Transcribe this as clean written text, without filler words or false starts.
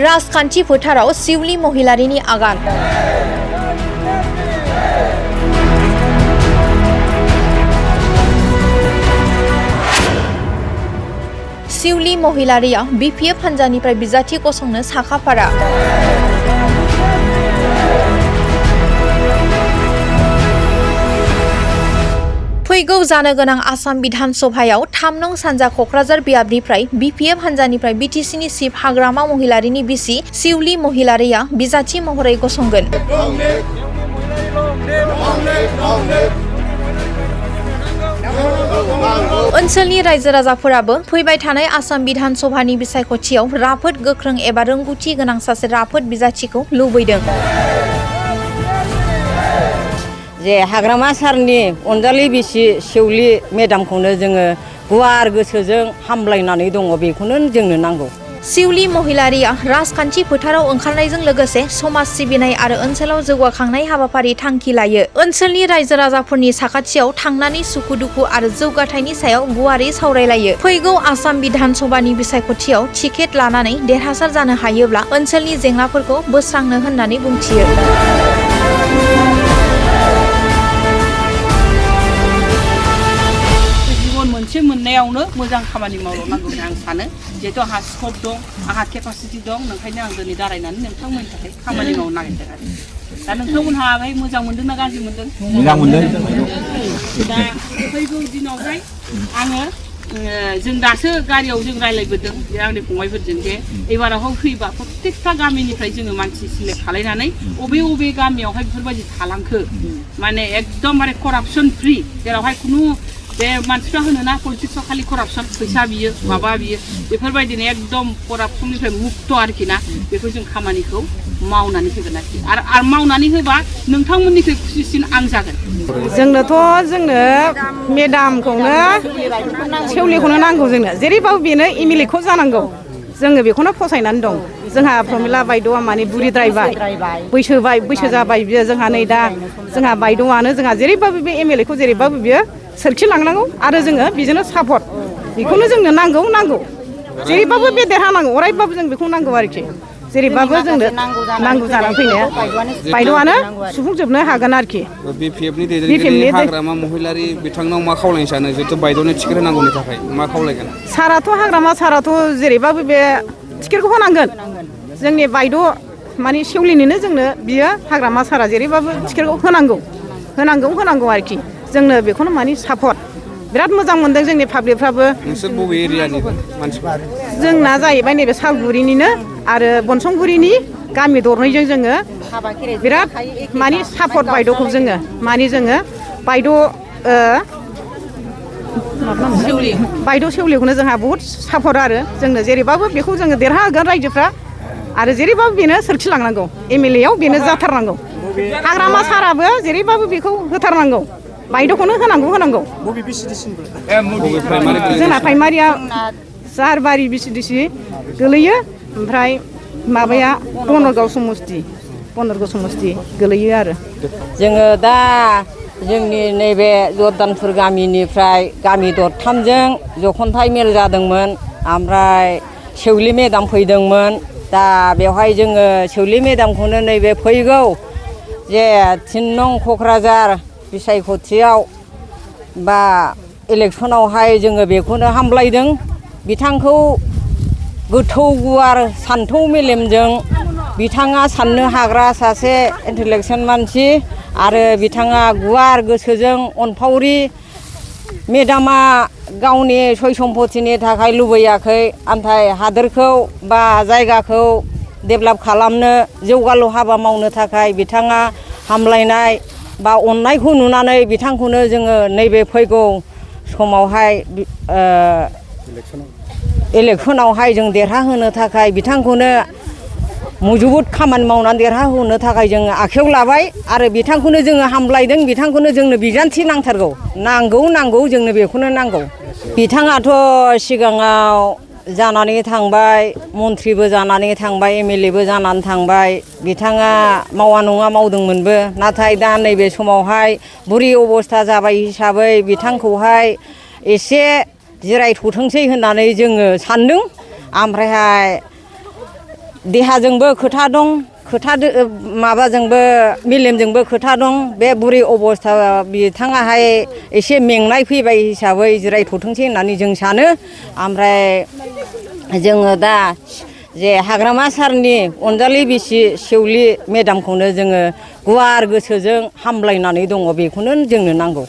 राजखान्थि फोथाराव सिउलि महिलारिनि आगान। सिउलि महिलारिया बिपिएफ हान्जानिफ्राय बिजाथि गसंनो साखाफारा। फैगौ जानो गोनां आसाम बिधान सभायाव 3 नं सानजा क'क्राझार बियाबनिफ्राय बिपिएफ हान्जानिफ्राय बिटिसिनि चिफ हाग्रामा महिलारिनि बिसि सिउलि महिलारिया बिजाथि महरै गसंगोन। ओनसोलनि रायजो राजाफोराबो फैबाय थानाय आसाम बिधान सभानि बिसायख'थियाव राफोद गोख्रों एबा रोंगौथि गोनां सासे राफोद बिजाथिखौ लुबैदों। जे हाग्रामा सारनि अनजालि बिसि सिउलि मेडामखौनो जोङो गुवार गोसोजों हामलायनानै दङ, बेखौनो जोंनो नांगौ। सिउलि महिलारिया राजखान्थि फोथाराव ओंखारनायजों लोगोसे समाज सिबिनाय आरो ओनसोलाव जौगाखांनाय हाबाफारि थांखि लायो। ओनसोलनि रायजो राजाफोरनि साखाथियाव थांनानै सुखु दुखु आरो जौगाथायनि सायाव गुवारै सावरायलायो। फैगौ आसाम बिधान सभानि बिसायख'थियाव टिकेट लानानै देरहासार जानो हायोब्ला ओनसोलनि जेंनाफोरखौ बोस्रांनो होननानै बुंथियो। मोनसे मोननायावनो मोजां खामानि मावलांनांगौ होनना आं सानो। जिहेतु आंहा स्कप दं, आंहा केपासिटि दं, नोंखायनो आं दिनै दारायनानै नोंथांमोननि थाखाय खामानि मावनो नागिरदों आरो दा नोंथांमोनहा मोजां मोनदों ना गाज्रि मोनदों? मोजां मोनदों। दा फैगौ दिनावहाय आङो जों दासो गारियाव जों रायलायबोदों जे आंनि फंबायफोरजों जे एबारावहाय फैबा प्रत्येकथा गामिनिफ्राय जोङो मानसि सिलेक्ट खालायनानै अबे गामियावहाय बेफोरबायदि थालांखो, माने एकदमबारे करापसन फ्रि, जेरावहाय खुनु बे मानसिफ्रा होनोना पलिटिक्सआव खालि करापसन, फैसा बियो माबा बियो, बेफोरबायदिनो एकदम करापसननिफ्राय मुक्त आरोखि ना, बेखौ जों खामानिखौ मावनानै होगोन आरोखि आरो मावनानै होबा नोंथांमोननिख्रुइ खुसिसिन आं जागोन। जोंनो मेडामखौनो सेउलिखौनो नांगौ, जोंनो जेरैबाबो बेनो एमएलए खौ जानांगौ, जोङो बेखौनो फसायनानै दं। जोंहा प्रमिला बायद'आ माने बुरिद्रायबाय, बैसो जाबाय बियो, जोंहा नै दा जोंहा बायद'आनो जोंहा जेरैबाबो बे एमएलए खौ जेरैबाबो बियो सोरखिलांनांगौ आरो जोङो बेजोंनो सापर्ट, बेखौनो जोंनो नांगौ जेरैबाबो बे देरहानांगौ, अरायबाबो जों बेखौ नांगौ आरोखि, जेरैबाबो जोंनो नांगौ जानानै फैनाया बायद'आनो सुफुंजोबनो हागोन आरोखि। बिपिएफनि दैदेनगिरि हाग्रामा महिलारि बिथांनाव मा खावलायनो सानो, जिहेतु बायद'नो टिकेट होनांगौनि थाखाय मा खावलायगोन? हाग्रामा साराथ' जेरैबाबो बे टिकेटखौ होनांगोन। जोंनि बायद' माने सेउलिनिनो जोंनो बियो हाग्रामा सारा जेरैबाबो टिकेटखौ होनांगौ आरोखि, जोंनो बेखौनो माने सापर्ट बिराद मोजां मोनदों जोंनि पाब्लिकफ्राबो। नोंसोर बबे एरियानि मानसिफोर? जोंना जाहैबाय नैबे सालगुरिनिनो आरो बनसंगुरिनि गामि दरनैजों जोङो बिराद माने सापर्ट बायद'खौ जोङो बायद' सेउलिखौनो जोंहा बहुद सापर्ट आरो जोंनो जेरैबाबो बेखौ जोङो देरहागोन रायजोफ्रा आरो जेरैबाबो बेनो सोरखिलांनांगौ, एमएलए आव बेनो जाथारनांगौ। हाग्रामा साराबो जेरैबाबो बेखौ होथारनांगौ, बायद'खौनो होनांगौ। जोंना प्राइमारिया जारबारि बिसिडिसि गोलैयो, ओमफ्राय माबाया बनरगाव समस्ति गोलैयो आरो जोङो दा जोंनि नैबे जर्दानपुर गामिनिफ्राय गामि दरथामजों जखन्थाइ मेल जादोंमोन, ओमफ्राय सेउलि मेडाम फैदोंमोन। दा बेवहाय जोङो सेउलि मेडामखौनो नैबे फैगौ जे 3 नं क'क्राझार बिसायख'थियाव बा इलेक्सनावहाय जोङो बेखौनो हामलायदों। बिथांखौ गोथौ गुवार सान्थौ मेलेमजों बिथाङा साननो हाग्रा सासे इन्टेलेक्सुवेल मानसि आरो बिथाङा गुवार गोसोजों अनफावरि। मेडामा गावनि सय सम्पतिनि थाखाय लुबैयाखै, नाथाय हादोरखौ बा जायगाखौ डेभेलप खालामनो, जौगालु हाबा मावनो थाखाय बिथाङा हामलायनाय बा अननायखौ नुनानै बिथांखौनो जोङो नैबे फैगौ समावहाय इलेक्सनावहाय जों देरहाहोनो थाखाय बिथांखौनो मुजुबुद खामानि मावनानै देरहाहोनो थाखाय जोङो आखायाव लाबाय आरो बिथांखौनो जोङो हामलायदों। बिथांखौनो जोंनो बिजान्थि नांथारगौ, नांगौ जोंनो बेखौनो नांगौ। बिथाङाथ' सिगाङाव जानानै थांबाय, मन्थ्रिबो जानानै थांबाय, एमएलएबो जानानै थांबाय। बिथाङा मावा नङा मावदोंमोनबो, नाथाय दा नैबे समावहाय बुरि अबस्था जाबाय हिसाबै बिथांखौहाय एसे जिरायथ'थोंसै होननानै जोङो सान्दों। ओमफ्रायहाय देहाजोंबो खोथा दं माबाजोंबो मेलेमजोंबो खोथा दं बे बुरै अबस्था बिथाङाहाय एसे मेंनाय फैबाय हिसाबै जिरायथ'थोंसै होननानै जों सानो ओमफ्राय जोङो दा जे हाग्रामा सारनि अनजालि बिसि सेवलि मेदामखौनो जोङो गुवार गोसोजों हामलायनानै दङ बेखौनो जोंनो नांगौ।